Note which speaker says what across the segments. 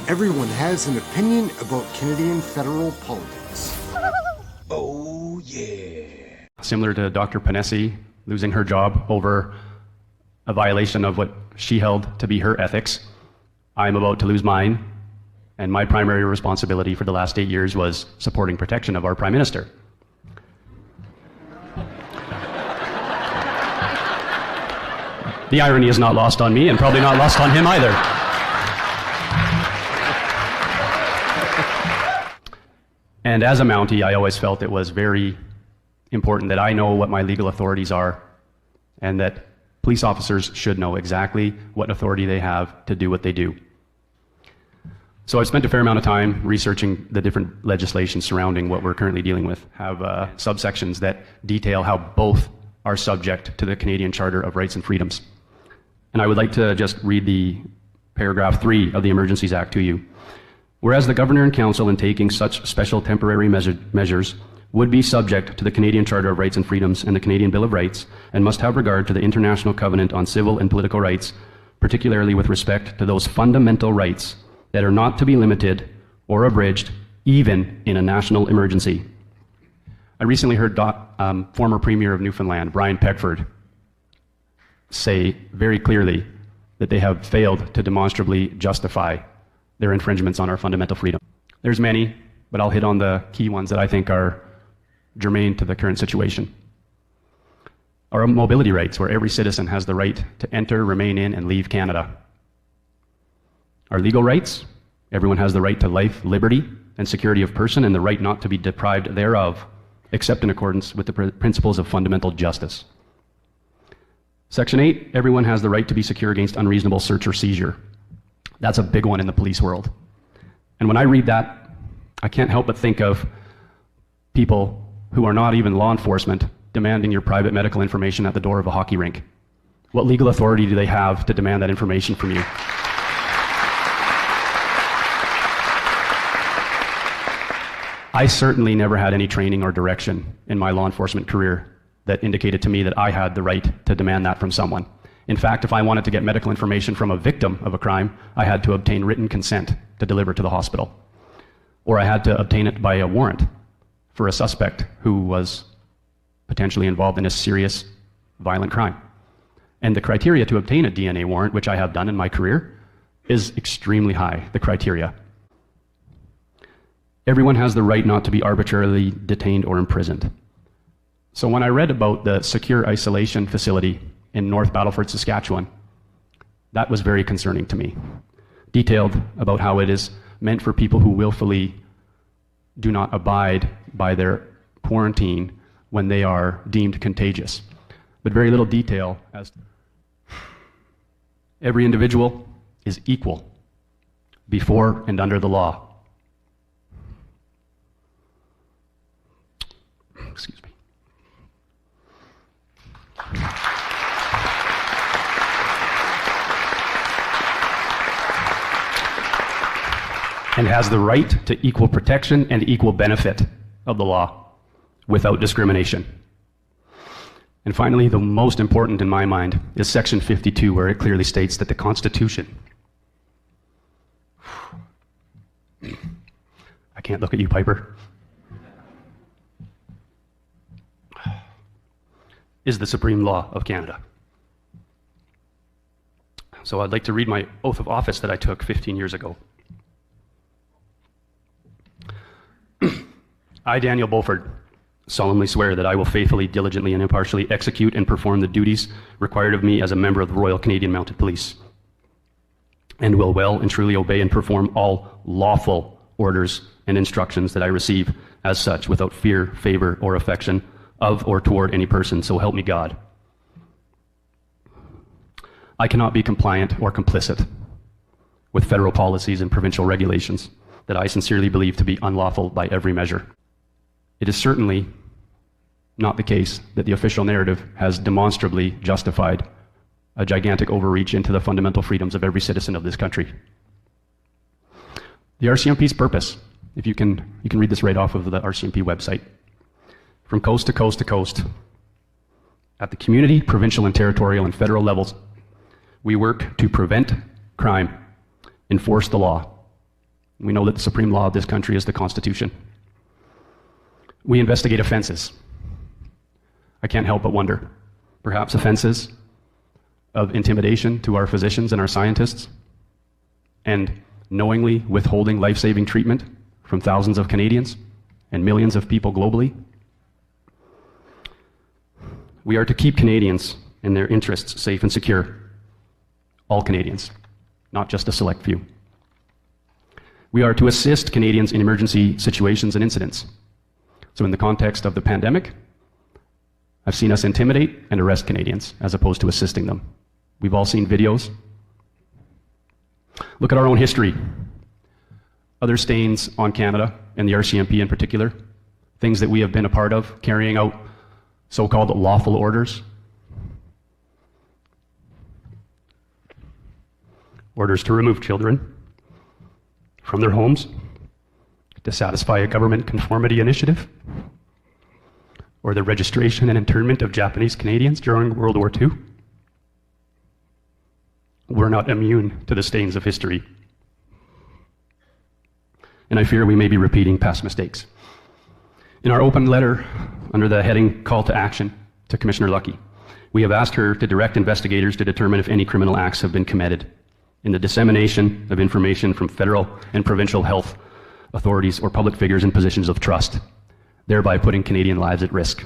Speaker 1: Everyone has an opinion about Canadian federal politics.
Speaker 2: Oh, yeah.
Speaker 3: Similar to Dr. Panesi losing her job over a violation of what she held to be her ethics, I'm about to lose mine, and my primary responsibility for the last 8 years was supporting protection of our Prime Minister. The irony is not lost on me, and probably not lost on him either. And as a Mountie, I always felt it was very important that I know what my legal authorities are, and that police officers should know exactly what authority they have to do what they do. So I've spent a fair amount of time researching the different legislation surrounding what we're currently dealing with, have subsections that detail how both are subject to the Canadian Charter of Rights and Freedoms. And I would like to just read the paragraph 3 of the Emergencies Act to you. Whereas the Governor and Council, in taking such special temporary measures, would be subject to the Canadian Charter of Rights and Freedoms and the Canadian Bill of Rights, and must have regard to the International Covenant on Civil and Political Rights, particularly with respect to those fundamental rights that are not to be limited or abridged, even in a national emergency. I recently heard former Premier of Newfoundland, Brian Peckford, say very clearly that they have failed to demonstrably justify their infringements on our fundamental freedom. There's many, but I'll hit on the key ones that I think are germane to the current situation. Our mobility rights, where every citizen has the right to enter, remain in, and leave Canada. Our legal rights, everyone has the right to life, liberty, and security of person, and the right not to be deprived thereof, except in accordance with the principles of fundamental justice. Section 8, everyone has the right to be secure against unreasonable search or seizure. That's a big one in the police world. And when I read that, I can't help but think of people who are not even law enforcement demanding your private medical information at the door of a hockey rink. What legal authority do they have to demand that information from you? I certainly never had any training or direction in my law enforcement career that indicated to me that I had the right to demand that from someone. In fact, if I wanted to get medical information from a victim of a crime, I had to obtain written consent to deliver to the hospital. Or I had to obtain it by a warrant for a suspect who was potentially involved in a serious violent crime. And the criteria to obtain a DNA warrant, which I have done in my career, is extremely high, the criteria. Everyone has the right not to be arbitrarily detained or imprisoned. So when I read about the secure isolation facility in North Battleford, Saskatchewan, that was very concerning to me. Detailed about how it is meant for people who willfully do not abide by their quarantine when they are deemed contagious. But very little detail as to every individual is equal before and under the law. Excuse me. And has the right to equal protection and equal benefit of the law without discrimination. And finally, the most important in my mind is Section 52, where it clearly states that the Constitution, I can't look at you, Piper, is the supreme law of Canada. So I'd like to read my oath of office that I took 15 years ago. I, Daniel Beaufort, solemnly swear that I will faithfully, diligently, and impartially execute and perform the duties required of me as a member of the Royal Canadian Mounted Police, and will well and truly obey and perform all lawful orders and instructions that I receive as such, without fear, favor, or affection of or toward any person, so help me God. I cannot be compliant or complicit with federal policies and provincial regulations that I sincerely believe to be unlawful by every measure. It is certainly not the case that the official narrative has demonstrably justified a gigantic overreach into the fundamental freedoms of every citizen of this country. The RCMP's purpose, if you can read this right off of the RCMP website. From coast to coast to coast, at the community, provincial and territorial and federal levels, we work to prevent crime, enforce the law, We know that the supreme law of this country is the Constitution. We investigate offenses. I can't help but wonder, perhaps offenses of intimidation to our physicians and our scientists, and knowingly withholding life-saving treatment from thousands of Canadians and millions of people globally. We are to keep Canadians and their interests safe and secure. All Canadians, not just a select few. We are to assist Canadians in emergency situations and incidents. So in the context of the pandemic, I've seen us intimidate and arrest Canadians as opposed to assisting them. We've all seen videos. Look at our own history. Other stains on Canada, and the RCMP in particular, things that we have been a part of, carrying out so-called lawful orders. Orders to remove children from their homes to satisfy a government conformity initiative, or the registration and internment of Japanese Canadians during World War II. We're not immune to the stains of history. And I fear we may be repeating past mistakes. In our open letter, under the heading Call to Action to Commissioner Lucky, we have asked her to direct investigators to determine if any criminal acts have been committed in the dissemination of information from federal and provincial health authorities or public figures in positions of trust, thereby putting Canadian lives at risk.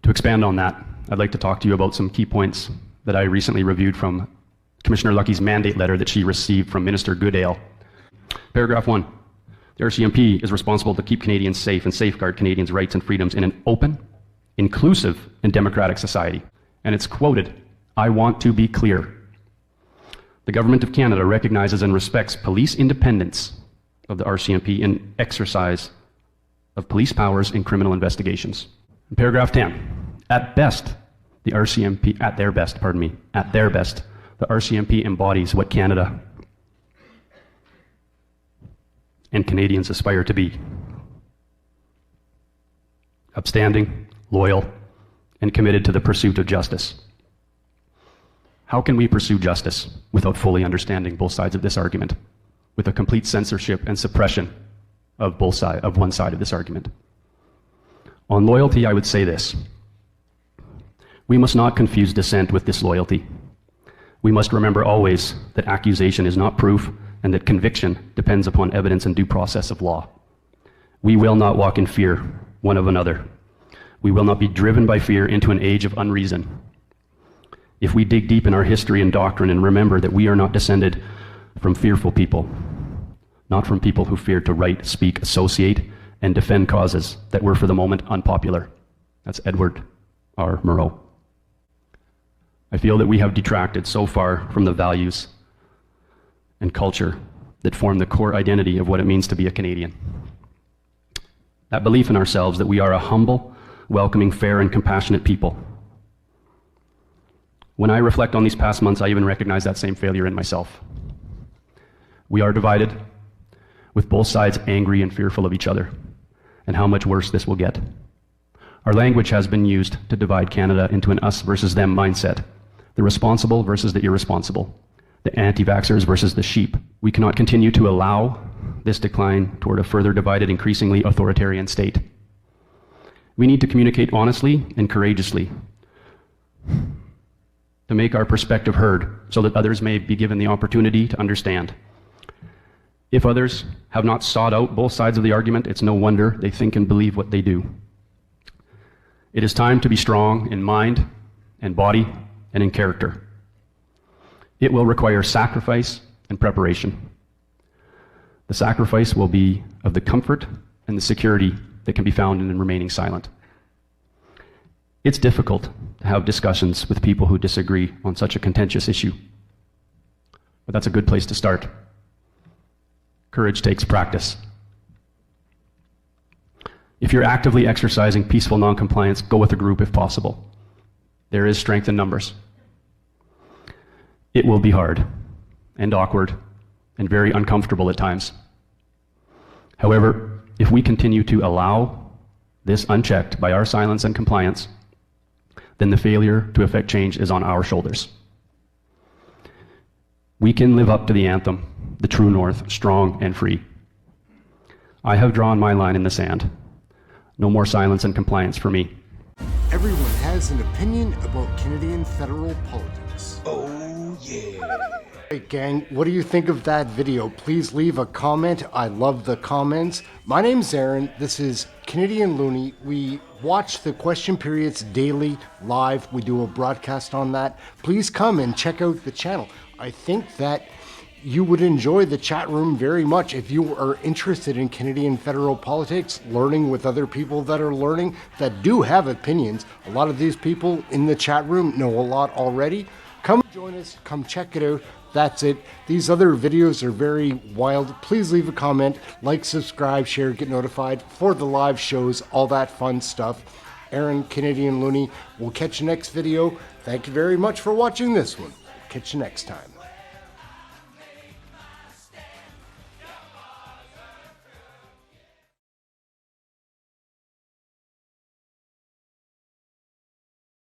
Speaker 3: To expand on that, I'd like to talk to you about some key points that I recently reviewed from Commissioner Lucky's mandate letter that she received from Minister Goodale. Paragraph 1. The RCMP is responsible to keep Canadians safe and safeguard Canadians' rights and freedoms in an open, inclusive, and democratic society. And it's quoted, "I want to be clear. The Government of Canada recognizes and respects police independence of the RCMP in exercise of police powers in criminal investigations." In paragraph 10, at their best, the RCMP embodies what Canada and Canadians aspire to be: upstanding, loyal, and committed to the pursuit of justice. How can we pursue justice without fully understanding both sides of this argument, with a complete censorship and suppression of one side of this argument? On loyalty, I would say this: we must not confuse dissent with disloyalty. We must remember always that accusation is not proof, and that conviction depends upon evidence and due process of law. We will not walk in fear one of another. We will not be driven by fear into an age of unreason. If we dig deep in our history and doctrine and remember that we are not descended from fearful people, not from people who feared to write, speak, associate, and defend causes that were for the moment unpopular. That's Edward R. Murrow. I feel that we have detracted so far from the values and culture that form the core identity of what it means to be a Canadian. That belief in ourselves that we are a humble, welcoming, fair, and compassionate people. When I reflect on these past months, I even recognize that same failure in myself. We are divided, with both sides angry and fearful of each other, and how much worse this will get. Our language has been used to divide Canada into an us versus them mindset, the responsible versus the irresponsible, the anti-vaxxers versus the sheep. We cannot continue to allow this decline toward a further divided, increasingly authoritarian state. We need to communicate honestly and courageously to make our perspective heard so that others may be given the opportunity to understand. If others have not sought out both sides of the argument, it's no wonder they think and believe what they do. It is time to be strong in mind and body and in character. It will require sacrifice and preparation. The sacrifice will be of the comfort and the security that can be found in remaining silent. It's difficult to have discussions with people who disagree on such a contentious issue, but that's a good place to start. Courage takes practice. If you're actively exercising peaceful noncompliance, go with a group if possible. There is strength in numbers. It will be hard and awkward and very uncomfortable at times. However, if we continue to allow this unchecked by our silence and compliance, then the failure to effect change is on our shoulders. We can live up to the anthem, the true north, strong and free. I have drawn my line in the sand. No more silence and compliance for me.
Speaker 1: Everyone has an opinion about Canadian federal politics.
Speaker 2: Oh, yeah.
Speaker 1: Hey gang, what do you think of that video? Please leave a comment. I love the comments. My name's Aaron. This is Canadian Looney. We watch the question periods daily, live. We do a broadcast on that. Please come and check out the channel. I think that you would enjoy the chat room very much if you are interested in Canadian federal politics, learning with other people that are learning, that do have opinions. A lot of these people in the chat room know a lot already. Come join us, come check it out. That's it. These other videos are very wild. Please leave a comment, like, subscribe, share, get notified for the live shows, all that fun stuff. Aaron, Canadian Looney. We'll catch you next video. Thank you very much for watching this one. Catch you next time.